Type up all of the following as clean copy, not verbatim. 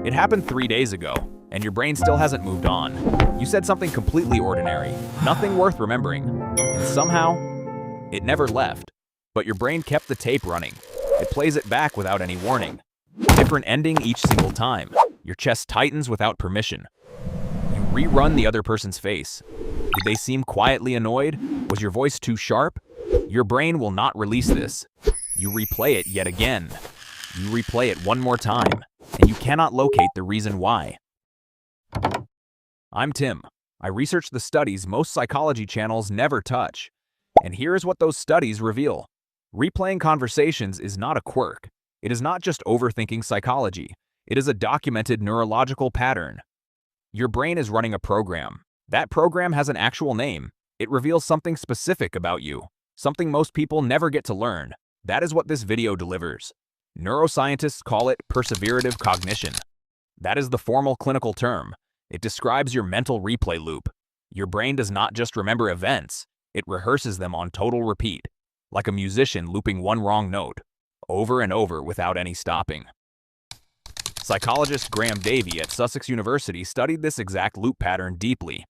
It happened 3 days ago, and your brain still hasn't moved on. You said something completely ordinary, nothing worth remembering, and somehow, it never left. But your brain kept the tape running. It plays it back without any warning. Different ending each single time. Your chest tightens without permission. You rerun the other person's face. Did they seem quietly annoyed? Was your voice too sharp? Your brain will not release this. You replay it yet again. You replay it one more time, and you cannot locate the reason why. I'm Tim. I research the studies most psychology channels never touch. And here is what those studies reveal. Replaying conversations is not a quirk. It is not just overthinking psychology. It is a documented neurological pattern. Your brain is running a program. That program has an actual name. It reveals something specific about you, something most people never get to learn. That is what this video delivers. Neuroscientists call it perseverative cognition. That is the formal clinical term. It describes your mental replay loop. Your brain does not just remember events, it rehearses them on total repeat, like a musician looping one wrong note, over and over without any stopping. Psychologist Graham Davey at Sussex University studied this exact loop pattern deeply.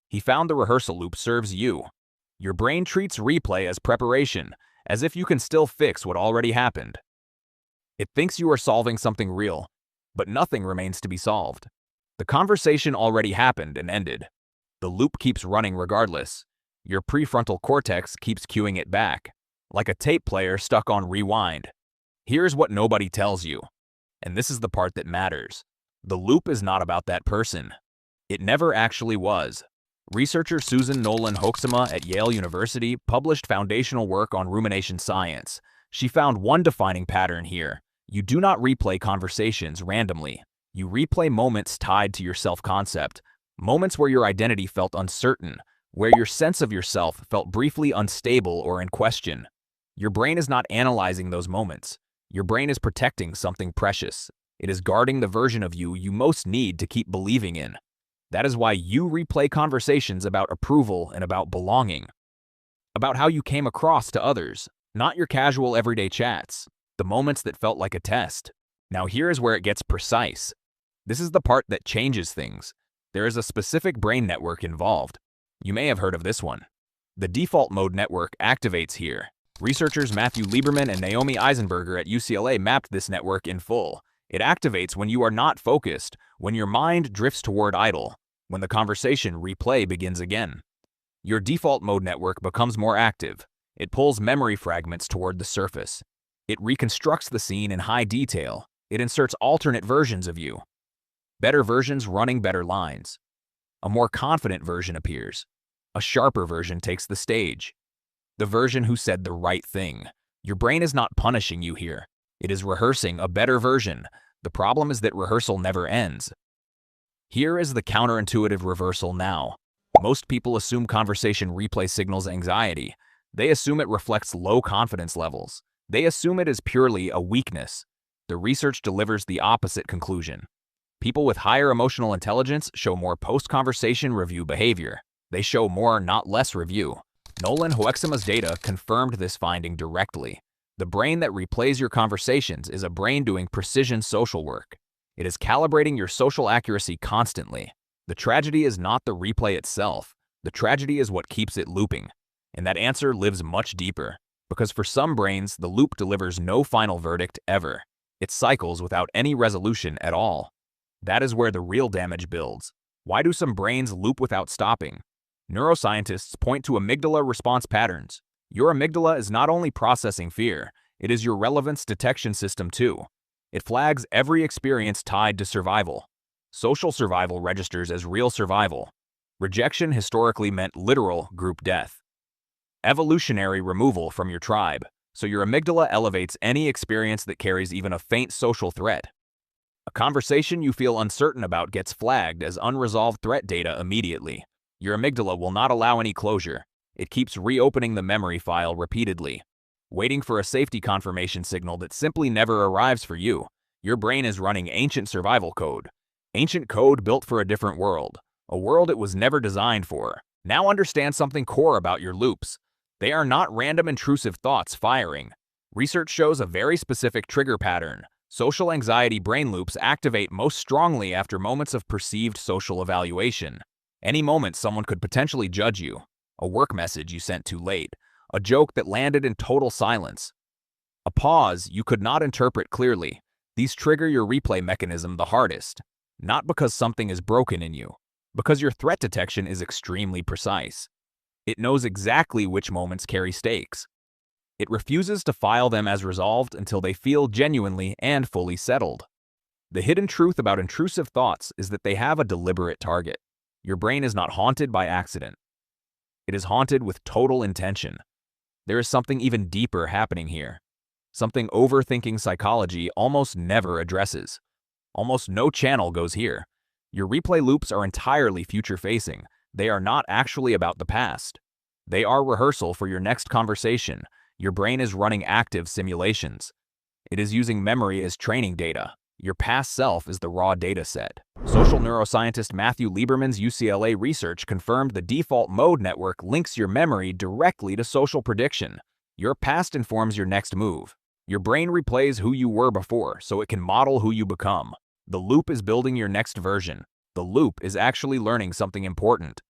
He found the rehearsal loop serves you. Your brain treats replay as preparation, as if you can still fix what already happened. It thinks you are solving something real, but nothing remains to be solved. The conversation already happened and ended. The loop keeps running regardless. Your prefrontal cortex keeps cueing it back, like a tape player stuck on rewind. Here's what nobody tells you, and this is the part that matters. The loop is not about that person. It never actually was. Researcher Susan Nolan Hoeksema at Yale University published foundational work on rumination science. She found one defining pattern here. You do not replay conversations randomly. You replay moments tied to your self-concept, moments where your identity felt uncertain, where your sense of yourself felt briefly unstable or in question. Your brain is not analyzing those moments. Your brain is protecting something precious. It is guarding the version of you you most need to keep believing in. That is why you replay conversations about approval and about belonging, about how you came across to others, not your casual everyday chats, the moments that felt like a test. Now here is where it gets precise. This is the part that changes things. There is a specific brain network involved. You may have heard of this one. The default mode network activates here. Researchers Matthew Lieberman and Naomi Eisenberger at UCLA mapped this network in full. It activates when you are not focused, when your mind drifts toward idle, when the conversation replay begins again. Your default mode network becomes more active. It pulls memory fragments toward the surface. It reconstructs the scene in high detail. It inserts alternate versions of you. Better versions running better lines. A more confident version appears. A sharper version takes the stage. The version who said the right thing. Your brain is not punishing you here. It is rehearsing a better version. The problem is that rehearsal never ends. Here is the counterintuitive reversal now. Most people assume conversation replay signals anxiety. They assume it reflects low confidence levels. They assume it is purely a weakness. The research delivers the opposite conclusion. People with higher emotional intelligence show more post-conversation review behavior. They show more, not less review. Nolan Hoeksema's data confirmed this finding directly. The brain that replays your conversations is a brain doing precision social work. It is calibrating your social accuracy constantly. The tragedy is not the replay itself. The tragedy is what keeps it looping. And that answer lives much deeper. Because for some brains, the loop delivers no final verdict ever. It cycles without any resolution at all. That is where the real damage builds. Why do some brains loop without stopping? Neuroscientists point to amygdala response patterns. Your amygdala is not only processing fear, it is your relevance detection system too. It flags every experience tied to survival. Social survival registers as real survival. Rejection historically meant literal group death. Evolutionary removal from your tribe, so your amygdala elevates any experience that carries even a faint social threat. A conversation you feel uncertain about gets flagged as unresolved threat data immediately. Your amygdala will not allow any closure. It keeps reopening the memory file repeatedly, waiting for a safety confirmation signal that simply never arrives for you. Your brain is running ancient survival code. Ancient code built for a different world, a world it was never designed for. Now understand something core about your loops. They are not random intrusive thoughts firing. Research shows a very specific trigger pattern, Social anxiety brain loops activate most strongly after moments of perceived social evaluation. Any moment someone could potentially judge you, a work message you sent too late, a joke that landed in total silence, a pause you could not interpret clearly. These trigger your replay mechanism the hardest, not because something is broken in you, because your threat detection is extremely precise. It knows exactly which moments carry stakes. It refuses to file them as resolved until they feel genuinely and fully settled. The hidden truth about intrusive thoughts is that they have a deliberate target. Your brain is not haunted by accident. It is haunted with total intention. There is something even deeper happening here. Something overthinking psychology almost never addresses. Almost no channel goes here. Your replay loops are entirely future-facing. They are not actually about the past. They are rehearsal for your next conversation. Your brain is running active simulations. It is using memory as training data. Your past self is the raw data set. Social neuroscientist Matthew Lieberman's UCLA research confirmed the default mode network links your memory directly to social prediction. Your past informs your next move. Your brain replays who you were before so it can model who you become. The loop is building your next version. The loop is actually learning something important.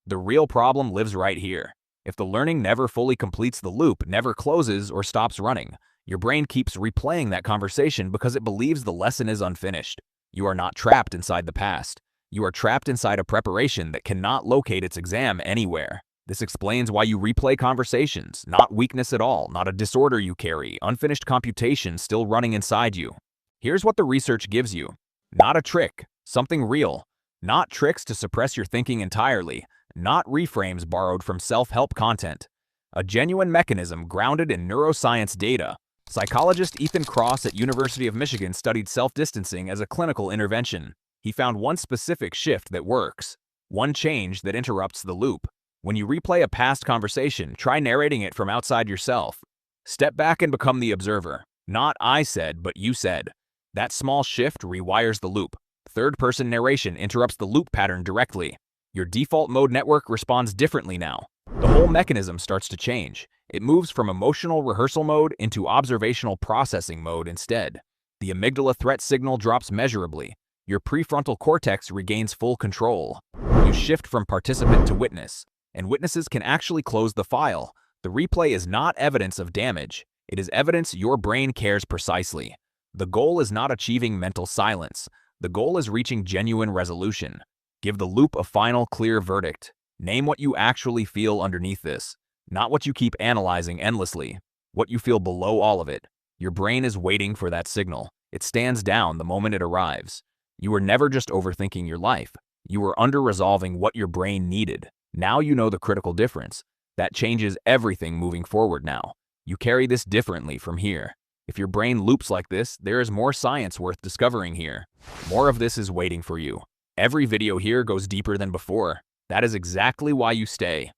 The real problem lives right here. If the learning never fully completes the loop, never closes or stops running, your brain keeps replaying that conversation because it believes the lesson is unfinished. You are not trapped inside the past. You are trapped inside a preparation that cannot locate its exam anywhere. This explains why you replay conversations, not weakness at all, not a disorder you carry, unfinished computation still running inside you. Here's what the research gives you. Not a trick, something real. Not tricks to suppress your thinking entirely, not reframes borrowed from self-help content. A genuine mechanism grounded in neuroscience data. Psychologist Ethan Kross at University of Michigan studied self-distancing as a clinical intervention. He found one specific shift that works, one change that interrupts the loop. When you replay a past conversation, try narrating it from outside yourself. Step back and become the observer. Not I said, but you said. That small shift rewires the loop. Third-person narration interrupts the loop pattern directly. Your default mode network responds differently now. The whole mechanism starts to change. It moves from emotional rehearsal mode into observational processing mode instead. The amygdala threat signal drops measurably. Your prefrontal cortex regains full control. You shift from participant to witness, and witnesses can actually close the file. The replay is not evidence of damage. It is evidence your brain cares precisely. The goal is not achieving mental silence. The goal is reaching genuine resolution. Give the loop a final, clear verdict. Name what you actually feel underneath this, not what you keep analyzing endlessly, what you feel below all of it. Your brain is waiting for that signal. It stands down the moment it arrives. You were never just overthinking your life. You were under-resolving what your brain needed. Now you know the critical difference. That changes everything moving forward now. You carry this differently from here. If your brain loops like this, there is more science worth discovering here. More of this is waiting for you. Every video here goes deeper than before. That is exactly why you stay.